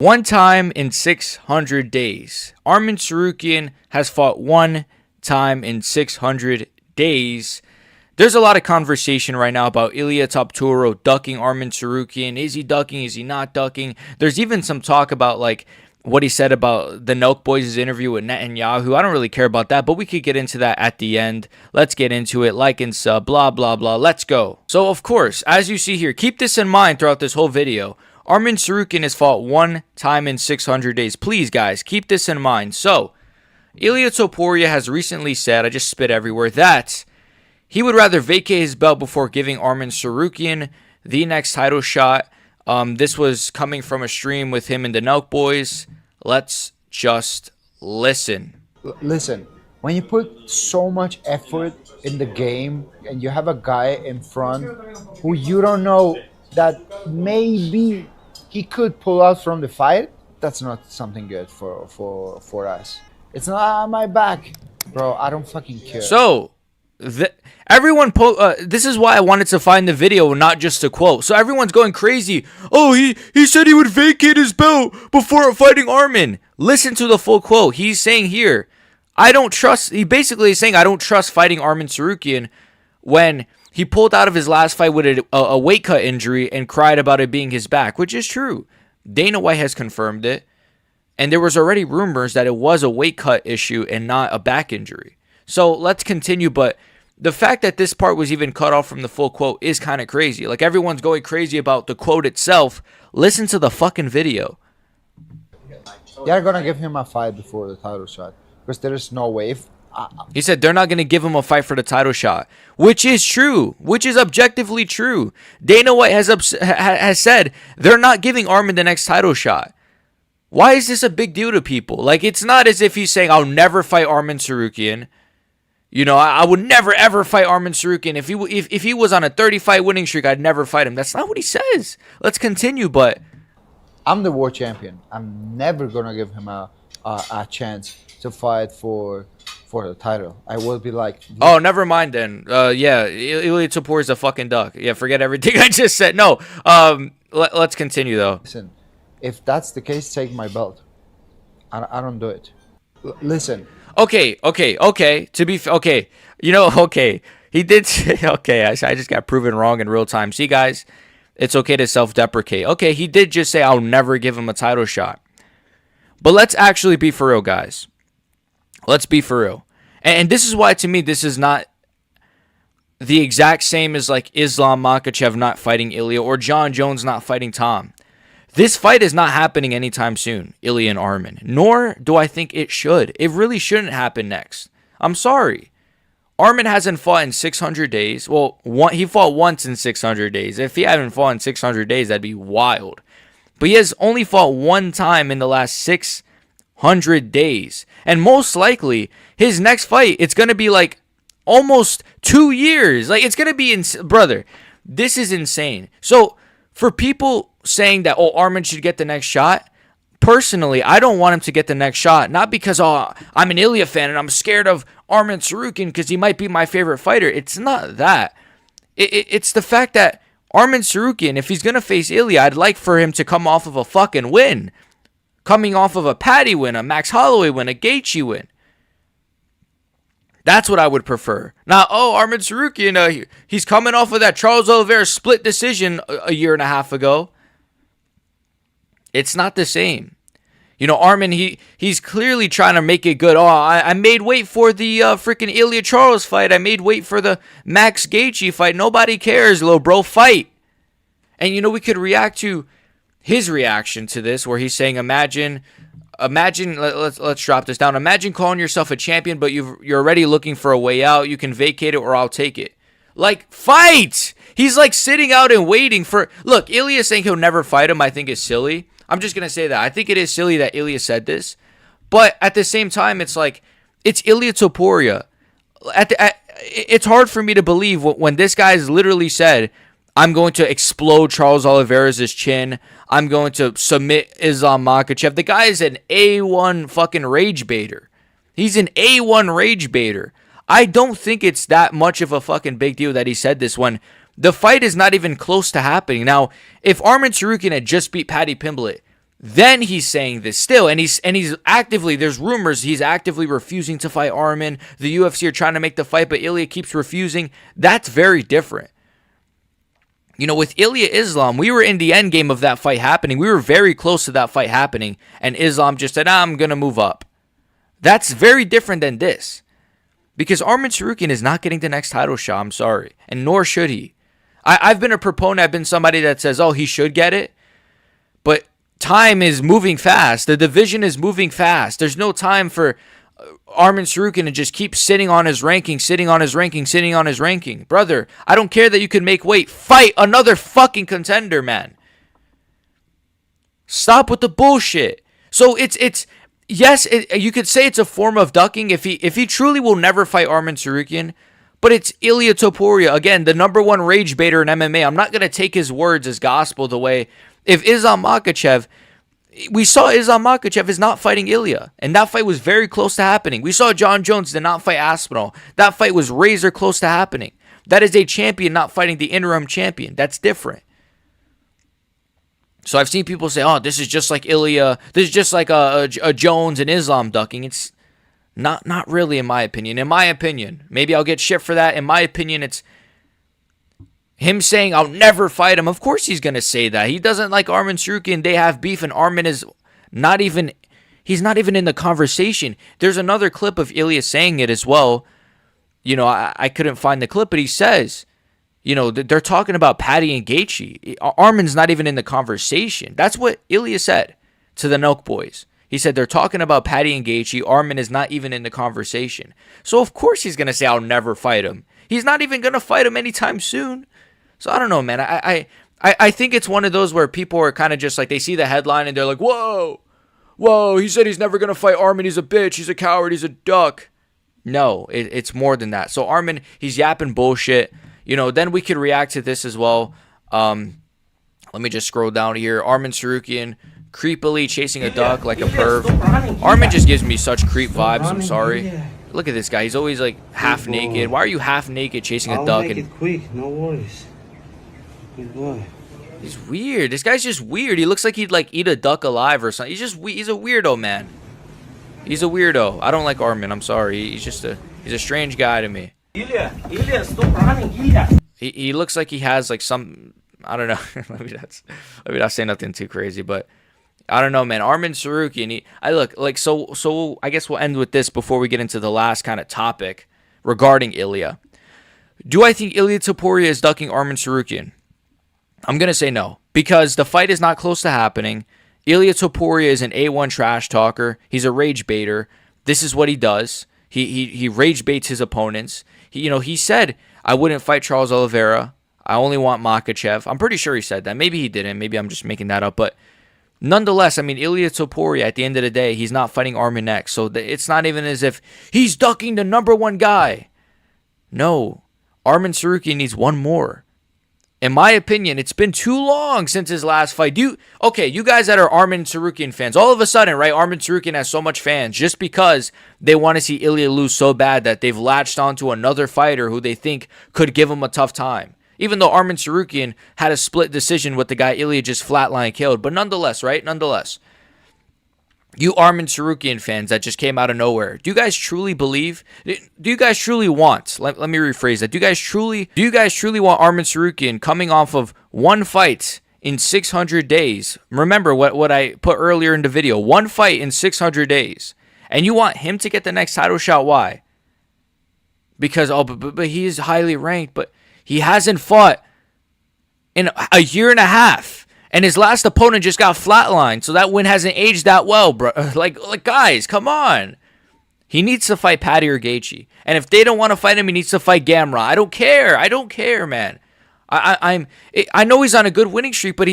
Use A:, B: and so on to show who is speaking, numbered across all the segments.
A: one time in 600 days. Armen Tsarukyan has fought one time in 600 days. There's a lot of conversation right now about Ilia Topuria ducking Armen Tsarukyan. Is he ducking? Is he not ducking? There's even some talk about like what he said about the Nelk Boys' interview with Netanyahu. I don't really care about that, but we could get into that at the end. Let's get into it. Like and sub, blah, blah, blah. Let's go. So, of course, as you see here, keep this in mind throughout this whole video. Armen Tsarukyan has fought one time in 600 days. Please, guys, keep this in mind. So, Ilia Topuria has recently said, I just spit everywhere, that he would rather vacate his belt before giving Armen Tsarukyan the next title shot. This was coming from a stream with him and the Nelk Boys. Let's just listen.
B: Listen, when you put so much effort in the game and you have a guy in front who you don't know that maybe he could pull out from the fight, that's not something good for us. It's not on my back, bro. I don't fucking care.
A: So, everyone, this is why I wanted to find the video, not just a quote. So everyone's going crazy. Oh, he said he would vacate his belt before fighting Armen. Listen to the full quote. He's saying here, he basically is saying, I don't trust fighting Armen Tsarukyan when he pulled out of his last fight with a weight cut injury and cried about it being his back, which is true. Dana White has confirmed it. And there was already rumors that it was a weight cut issue and not a back injury. So let's continue, but the fact that this part was even cut off from the full quote is kind of crazy. Like, everyone's going crazy about the quote itself. Listen to the fucking video.
B: They're going to give him a fight before the title shot because there is no way.
A: He said they're not going to give him a fight for the title shot, which is true, which is objectively true. Dana White has said they're not giving Armen the next title shot. Why is this a big deal to people? Like, it's not as if he's saying, I'll never fight Armen Tsarukyan. You know, I would never, ever fight Armen Tsarukyan. If he was on a 30-fight winning streak, I'd never fight him. That's not what he says. Let's continue, but
B: I'm the world champion. I'm never going to give him a chance to fight for the title. I will be like...
A: Oh, never mind then. Yeah, Ilia Topuria is a fucking duck. Yeah, forget everything I just said. No, let's continue, though.
B: Listen, if that's the case, take my belt. I don't do it. Listen...
A: Okay. Okay. You know, okay. He did say, okay, I just got proven wrong in real time. See, guys, it's okay to self-deprecate. Okay, he did just say, I'll never give him a title shot. But let's actually be for real, guys. Let's be for real. And this is why, to me, this is not the exact same as, like, Islam Makhachev not fighting Ilia or John Jones not fighting Tom. This fight is not happening anytime soon, Ilia and Armen, nor do I think it should. It really shouldn't happen next. I'm sorry. Armen hasn't fought in 600 days. Well, he fought once in 600 days. If he hadn't fought in 600 days, that'd be wild. But he has only fought one time in the last 600 days. And most likely, his next fight, it's going to be like almost 2 years. Like, it's going to be, brother, this is insane. So, for people saying that, oh, Armen should get the next shot, personally, I don't want him to get the next shot. Not because, oh, I'm an Ilia fan and I'm scared of Armen Tsarukyan because he might be my favorite fighter. It's not that. It's the fact that Armen Tsarukyan, if he's going to face Ilia, I'd like for him to come off of a fucking win. Coming off of a Paddy win, a Max Holloway win, a Gaethje win. That's what I would prefer. Now, oh, Armen Tsarukyan, he's coming off of that Charles Oliveira split decision a year and a half ago. It's not the same. You know, Armen, he's clearly trying to make it good. Oh, I made weight for the freaking Ilia Charles fight. I made weight for the Max Gaethje fight. Nobody cares, little bro. Fight. And, you know, we could react to his reaction to this where he's saying, imagine, let's drop this down. Imagine calling yourself a champion, but you're already looking for a way out. You can vacate it or I'll take it. Like, fight! He's like sitting out and waiting for... Look, Ilia saying he'll never fight him, I think is silly. I'm just going to say that. I think it is silly that Ilia said this. But at the same time, it's like, it's Ilia Topuria. It's hard for me to believe when this guy's literally said, I'm going to explode Charles Oliveira's chin. I'm going to submit Islam Makhachev. The guy is an A1 fucking rage baiter. He's an A1 rage baiter. I don't think it's that much of a fucking big deal that he said this when the fight is not even close to happening. Now, if Armen Tsarukyan had just beat Paddy Pimblett, Then he's saying this still, and he's actively, there's rumors he's actively refusing to fight Armen. The UFC are trying to make the fight, but Ilia keeps refusing. That's very different. You know, with Ilia Islam, we were in the end game of that fight happening. We were very close to that fight happening, and Islam just said, I'm going to move up. That's very different than this. Because Armen Tsarukyan is not getting the next title shot, I'm sorry, and nor should he. I've been a proponent, I've been somebody that says, oh, he should get it, but time is moving fast. The division is moving fast. There's no time for Armen Tsarukyan to just keep sitting on his ranking, sitting on his ranking, sitting on his ranking. Brother, I don't care that you can make weight. Fight another fucking contender, man. Stop with the bullshit. So yes, you could say it's a form of ducking if he truly will never fight Armen Tsarukyan. But it's Ilia Topuria, again, the number one rage baiter in MMA. I'm not going to take his words as gospel the way... If Islam Makhachev, we saw Islam Makhachev is not fighting Ilia, and that fight was very close to happening. We saw John Jones did not fight Aspinall. That fight was razor close to happening. That is a champion not fighting the interim champion. That's different. So I've seen people say, oh, this is just like Ilia. This is just like a Jones and Islam ducking. It's not really, in my opinion. In my opinion, maybe I'll get shit for that. In my opinion, it's him saying, I'll never fight him. Of course he's going to say that. He doesn't like Armen Tsarukyan. They have beef, and Armen is not even... He's not even in the conversation. There's another clip of Ilia saying it as well. You know, I couldn't find the clip, but he says, you know, they're talking about Paddy and Gaethje. Armen's not even in the conversation. That's what Ilia said to the Nelk boys. He said they're talking about Paddy and Gaethje. Armen is not even in the conversation. So of course he's going to say, I'll never fight him. He's not even going to fight him anytime soon. So I don't know, man. I think it's one of those where people are kind of just like, they see the headline and they're like, whoa, he said he's never going to fight Armen. He's a bitch. He's a coward. He's a duck. No, it's more than that. So Armen, he's yapping bullshit. You know, then we could react to this as well. Let me just scroll down here. Armen Tsarukyan creepily chasing a duck like a perv. Armen just gives me such creep vibes. I'm sorry. Look at this guy. He's always like half naked. Why are you half naked chasing a duck?
C: I'll make it quick. No worries. Good boy.
A: He's weird. This guy's just weird. He looks like he'd like eat a duck alive or something. He's a weirdo, man. He's a weirdo. I don't like Armen. I'm sorry. He's a strange guy to me.
C: Ilia, stop running, Ilia.
A: He looks like he has like some, I don't know. let me not say nothing too crazy, but I don't know, man. Armen Tsarukyan. So I guess we'll end with this before we get into the last kind of topic regarding Ilia. Do I think Ilia Topuria is ducking Armen Tsarukyan? I'm going to say no, because the fight is not close to happening. Ilia Topuria is an A1 trash talker. He's a rage baiter. This is what he does. He rage baits his opponents. He said, I wouldn't fight Charles Oliveira. I only want Makhachev. I'm pretty sure he said that. Maybe he didn't. Maybe I'm just making that up. But nonetheless, I mean, Ilia Topuria, at the end of the day, he's not fighting Armen next. So it's not even as if he's ducking the number one guy. No. Armen Tsarukyan needs one more. In my opinion, it's been too long since his last fight. You guys that are Armen Tsarukyan fans, all of a sudden, right, Armen Tsarukyan has so much fans just because they want to see Ilia lose so bad that they've latched onto another fighter who they think could give him a tough time. Even though Armen Tsarukyan had a split decision with the guy Ilia just flatline killed. But nonetheless, right, you Armen Tsarukyan fans that just came out of nowhere, do you guys truly believe? Do you guys truly want? Let me rephrase that. Do you guys truly want Armen Tsarukyan coming off of one fight in 600 days? Remember what I put earlier in the video. One fight in 600 days, and you want him to get the next title shot? Why? Because but he is highly ranked, but he hasn't fought in a year and a half. And his last opponent just got flatlined, so that win hasn't aged that well, bro. Like guys, come on. He needs to fight Paddy or Gaethje. And if they don't want to fight him, he needs to fight Gamrot. I don't care, man. I know he's on a good winning streak, but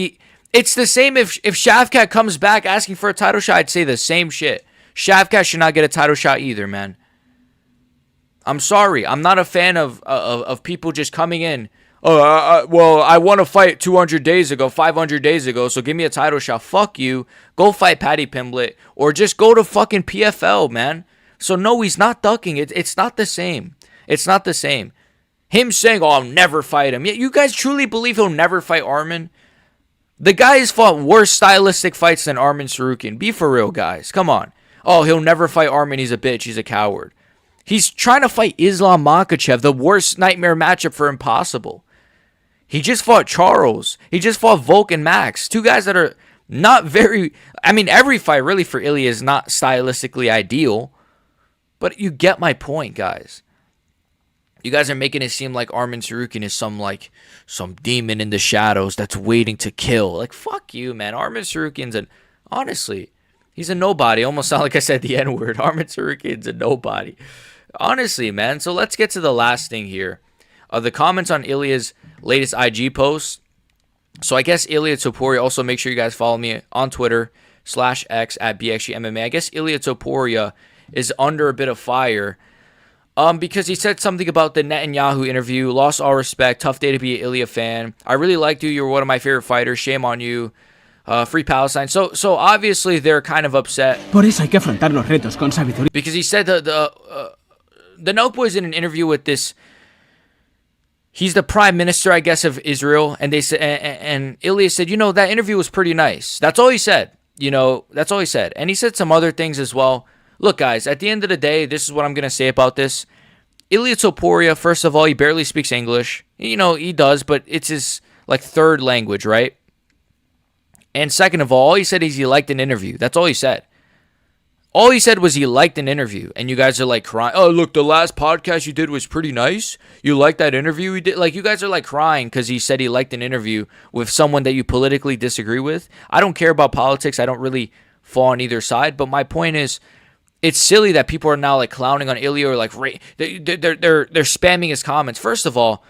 A: it's the same if Shavkat comes back asking for a title shot, I'd say the same shit. Shavkat should not get a title shot either, man. I'm sorry. I'm not a fan of people just coming in. Well, I won a fight 200 days ago, 500 days ago, so give me a title shot. Fuck you. Go fight Paddy Pimblett, or just go to fucking PFL, man. So no, he's not ducking. It's not the same. It's not the same. Him saying, I'll never fight him. Yeah, you guys truly believe he'll never fight Armen? The guy has fought worse stylistic fights than Arman Sarukian. Be for real, guys. Come on. Oh, he'll never fight Arman. He's a bitch. He's a coward. He's trying to fight Islam Makhachev, the worst nightmare matchup for impossible. He just fought Charles. He just fought Volk and Max. Two guys that are not very... I mean, every fight really for Ilia is not stylistically ideal. But you get my point, guys. You guys are making it seem like Arman Sarukian is some demon in the shadows that's waiting to kill. Like, fuck you, man. Arman Sarukian's honestly, he's a nobody. Almost sound like I said the N-word. Arman Sarukian's a nobody. Honestly, man. So let's get to the last thing here. The comments on Ilia's latest IG post. So I guess Ilia Topuria, also make sure you guys follow me on Twitter /X at BXGMMA. I guess Ilia Topuria is under a bit of fire. Because he said something about the Netanyahu interview. Lost all respect. Tough day to be an Ilia fan. I really liked you. You're one of my favorite fighters. Shame on you. Free Palestine. So obviously they're kind of upset.
D: Por eso hay que afrontar los retos con sabiduría.
A: Because he said the Nelk Boy's in an interview with this. He's the prime minister, I guess, of Israel, and they said, and Ilia said, that interview was pretty nice. That's all he said. That's all he said, and he said some other things as well. Look, guys, at the end of the day, this is what I'm going to say about this. Ilia Topuria, first of all, he barely speaks English. He does, but it's his, third language, right? And second of all he said is he liked an interview. That's all he said. All he said was he liked an interview. And you guys are, crying. Oh, look, the last podcast you did was pretty nice. You liked that interview he did? You guys are, crying because he said he liked an interview with someone that you politically disagree with. I don't care about politics. I don't really fall on either side. But my point is, it's silly that people are now clowning on Ilia or they're spamming his comments. First of all,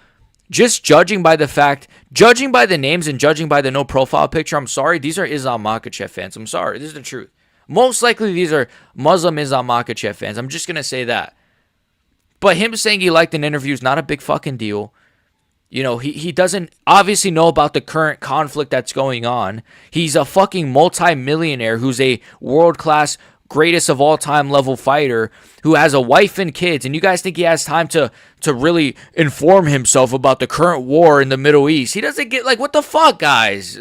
A: just judging by the names and judging by the no profile picture, I'm sorry, these are Islam Makhachev fans. I'm sorry, this is the truth. Most likely these are Muslim Islam Makhachev fans. I'm just gonna say that. But him saying he liked an interview is not a big fucking deal. He doesn't obviously know about the current conflict that's going on. He's a fucking multi-millionaire who's a world-class, greatest of all time level fighter who has a wife and kids, and you guys think he has time to really inform himself about the current war in the Middle East? He doesn't get, what the fuck, guys?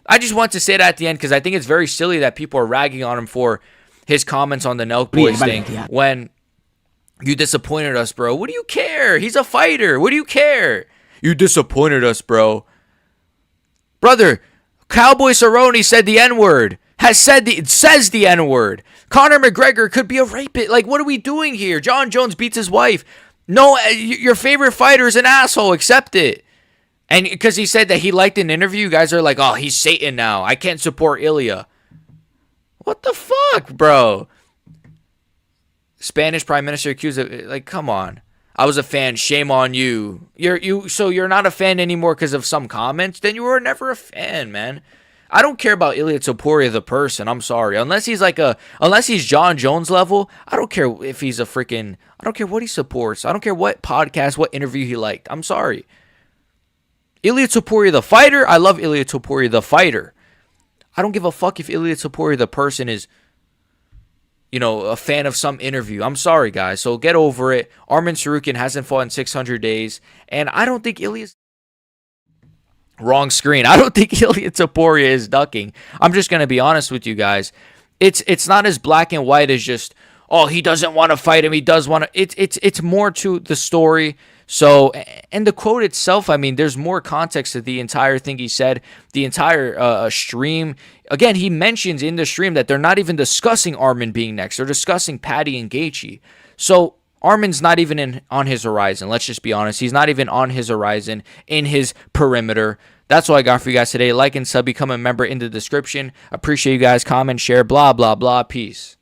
A: I just want to say that at the end because I think it's very silly that people are ragging on him for his comments on the Nelk Boys thing when you disappointed us, bro. What do you care? He's a fighter. What do you care? You disappointed us, bro. Brother, Cowboy Cerrone said the N-word. Says the N-word. Conor McGregor could be a rapist. What are we doing here? John Jones beats his wife. No, your favorite fighter is an asshole. Accept it. And because he said that he liked an interview, you guys are like, oh, he's Satan now. I can't support Ilia. What the fuck, bro? Spanish Prime Minister accused of, come on. I was a fan. Shame on you. So you're not a fan anymore because of some comments? Then you were never a fan, man. I don't care about Ilia Topuria the person. I'm sorry. Unless he's John Jones level, I don't care if he's I don't care what he supports. I don't care what podcast, what interview he liked. I'm sorry. Ilia Topuria the fighter, I love Ilia Topuria the fighter. I don't give a fuck if Ilia Topuria the person is, a fan of some interview. I'm sorry, guys. So get over it. Arman Sarukian hasn't fought in 600 days. And I don't think Ilia's... Wrong screen. I don't think Ilia Topuria is ducking. I'm just going to be honest with you guys. It's not as black and white as just, oh, he doesn't want to fight him. He does want to. It's more to the story. So, and the quote itself, I mean, there's more context to the entire thing he said, the entire stream. Again, he mentions in the stream that they're not even discussing Armen being next. They're discussing Paddy and Gaethje. So Armen's not even on his horizon. Let's just be honest. He's not even on his horizon, in his perimeter. That's all I got for you guys today. Like and sub, become a member in the description. Appreciate you guys. Comment, share, blah, blah, blah. Peace.